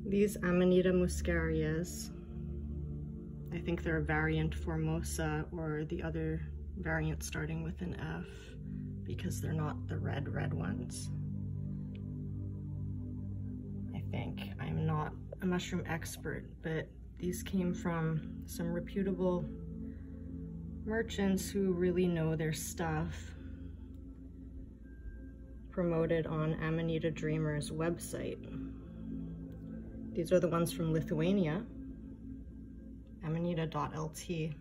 These Amanita Muscarias, I think they're a variant Formosa or the other variant starting with an F, because they're not the red ones. I think. I'm not a mushroom expert, but these came from some reputable merchants who really know their stuff, promoted on Amanita Dreamer's website. These are the ones from Lithuania, amanita.lt,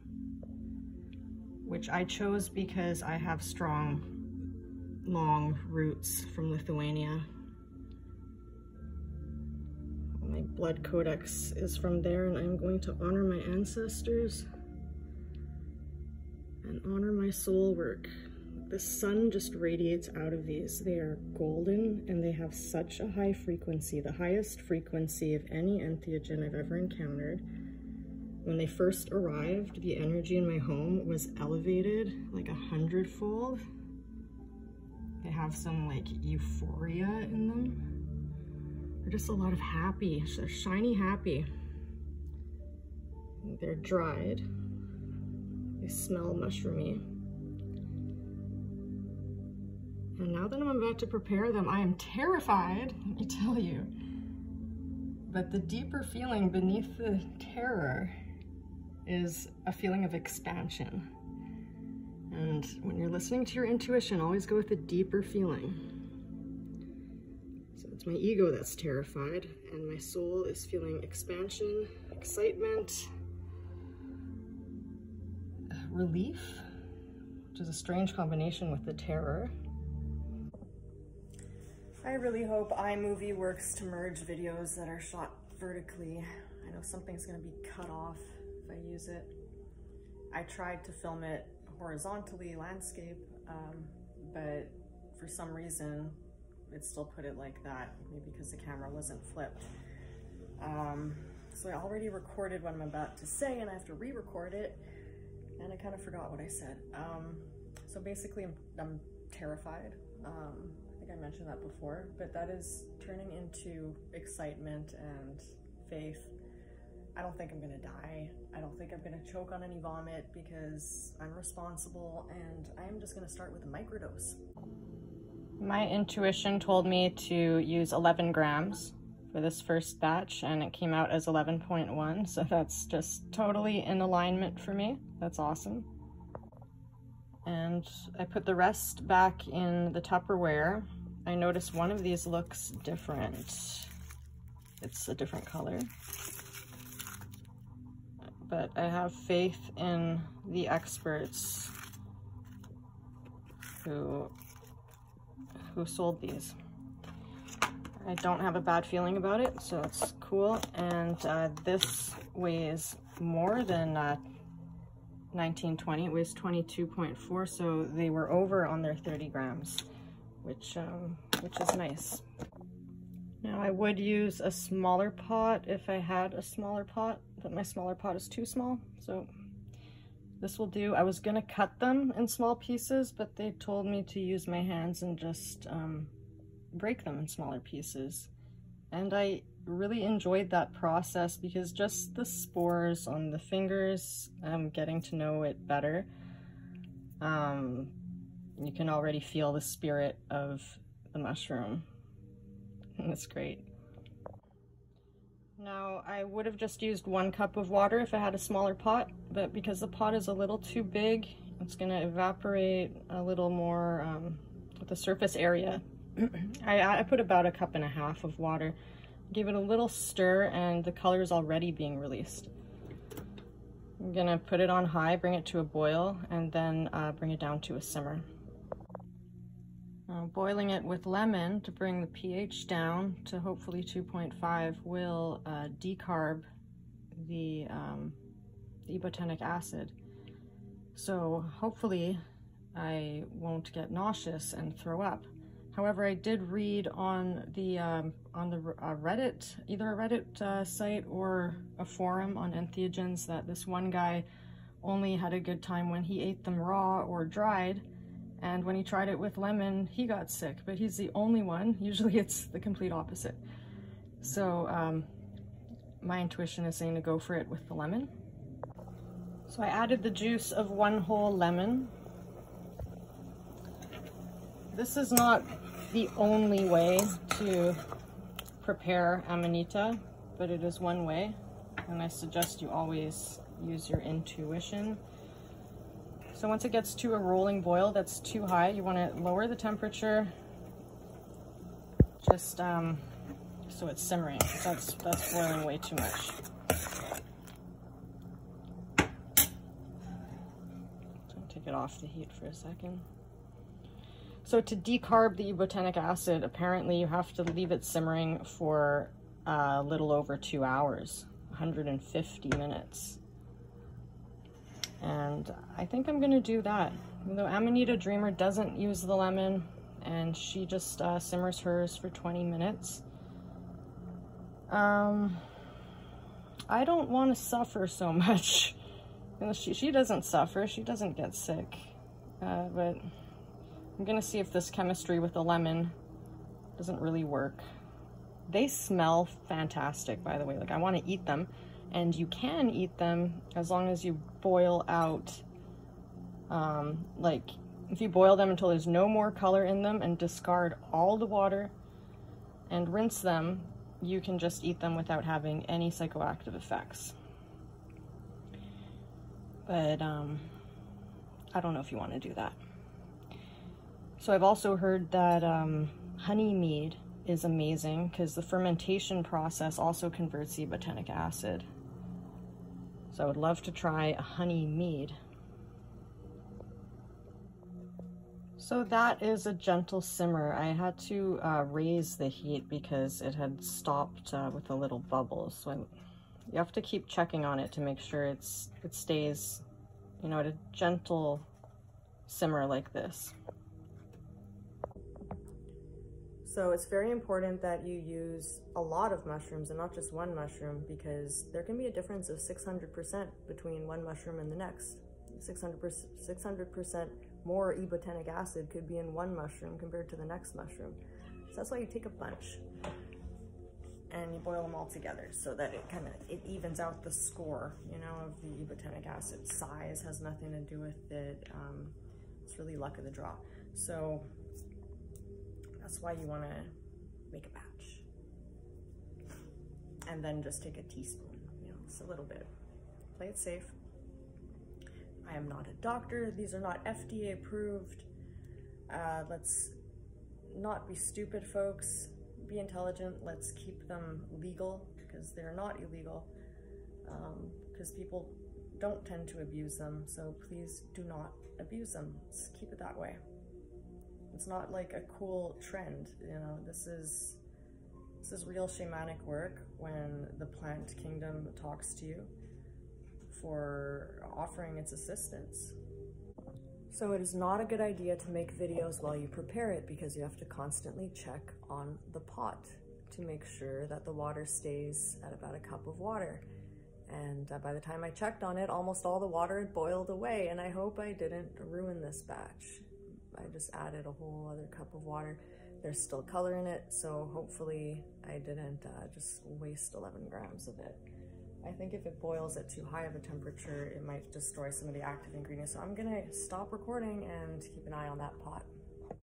which I chose because I have strong, long roots from Lithuania. My blood codex is from there, and I'm going to honor my ancestors and honor my soul work. The sun just radiates out of these. They are golden and they have such a high frequency, the highest frequency of any entheogen I've ever encountered. When they first arrived, the energy in my home was elevated like 100-fold. They have some like euphoria in them. They're just a lot of happy. They're shiny happy. They're dried. They smell mushroomy. And now that I'm about to prepare them, I am terrified, let me tell you. But the deeper feeling beneath the terror is a feeling of expansion. And when you're listening to your intuition, always go with the deeper feeling. So it's my ego that's terrified, and my soul is feeling expansion, excitement, relief, which is a strange combination with the terror. I really hope iMovie works to merge videos that are shot vertically. I know something's gonna be cut off if I use it. I tried to film it horizontally, landscape, but for some reason it still put it like that, maybe because the camera wasn't flipped. So I already recorded what I'm about to say, and I have to re-record it, and I kind of forgot what I said. So basically I'm terrified. I mentioned that before, but that is turning into excitement and faith. I don't think I'm gonna die. I don't think I'm gonna choke on any vomit because I'm responsible, and I'm just gonna start with a microdose. My intuition told me to use 11 grams for this first batch, and it came out as 11.1, so that's just totally in alignment for me. That's awesome. And I put the rest back in the Tupperware. I noticed one of these looks different. It's a different color. But I have faith in the experts who sold these. I don't have a bad feeling about it, so it's cool. And this weighs more than 1920. It weighs 22.4, so they were over on their 30 grams. Which is nice. Now I would use a smaller pot if I had a smaller pot, but my smaller pot is too small, so this will do. I was gonna cut them in small pieces, but they told me to use my hands and just break them in smaller pieces. And I really enjoyed that process because just the spores on the fingers, I'm getting to know it better. You can already feel the spirit of the mushroom, and it's great. Now, I would have just used 1 cup of water if I had a smaller pot, but because the pot is a little too big, it's gonna evaporate a little more with the surface area. I put about 1.5 cups of water, gave it a little stir, and the color is already being released. I'm gonna put it on high, bring it to a boil, and then bring it down to a simmer. Boiling it with lemon to bring the pH down to hopefully 2.5 will decarb the ibotenic acid. So hopefully I won't get nauseous and throw up. However, I did read on the Reddit, either a Reddit site or a forum on entheogens, that this one guy only had a good time when he ate them raw or dried. And when he tried it with lemon, he got sick, but he's the only one. Usually it's the complete opposite. So my intuition is saying to go for it with the lemon. So I added the juice of 1 whole lemon. This is not the only way to prepare Amanita, but it is one way, and I suggest you always use your intuition. So once it gets to a rolling boil that's too high, you want to lower the temperature, just so it's simmering. That's boiling way too much. So take it off the heat for a second. So to decarb the ebotenic acid, apparently you have to leave it simmering for a little over 2 hours, 150 minutes. And I think I'm gonna do that. Even though Amanita Dreamer doesn't use the lemon, and she just simmers hers for 20 minutes. I don't want to suffer so much. You know, she doesn't suffer, she doesn't get sick, but I'm gonna see if this chemistry with the lemon doesn't really work. They smell fantastic, by the way. Like, I want to eat them, and you can eat them as long as you boil out, like, if you boil them until there's no more color in them and discard all the water and rinse them, you can just eat them without having any psychoactive effects. But I don't know if you want to do that. So I've also heard that honey mead is amazing because the fermentation process also converts ebotenic acid. So I would love to try a honey mead. So that is a gentle simmer. I had to raise the heat because it had stopped with the little bubbles. So you have to keep checking on it to make sure it stays, you know, at a gentle simmer like this. So it's very important that you use a lot of mushrooms and not just one mushroom, because there can be a difference of 600% between one mushroom and the next. 600% more ebotenic acid could be in one mushroom compared to the next mushroom. So that's why you take a bunch and you boil them all together so that it evens out the score, you know, of the ebotenic acid. Size has nothing to do with it. It's really luck of the draw. So that's why you want to make a batch. And then just take a teaspoon, you know, just a little bit. Play it safe. I am not a doctor. These are not FDA approved. Let's not be stupid, folks. Be intelligent. Let's keep them legal, because they're not illegal. Because people don't tend to abuse them. So please do not abuse them. Let's keep it that way. It's not like a cool trend, you know. This is real shamanic work when the plant kingdom talks to you for offering its assistance. So it is not a good idea to make videos while you prepare it, because you have to constantly check on the pot to make sure that the water stays at about a cup of water. And by the time I checked on it, almost all the water had boiled away, and I hope I didn't ruin this batch. I just added a whole other cup of water. There's still color in it, so hopefully I didn't just waste 11 grams of it. I think if it boils at too high of a temperature, it might destroy some of the active ingredients. So I'm gonna stop recording and keep an eye on that pot.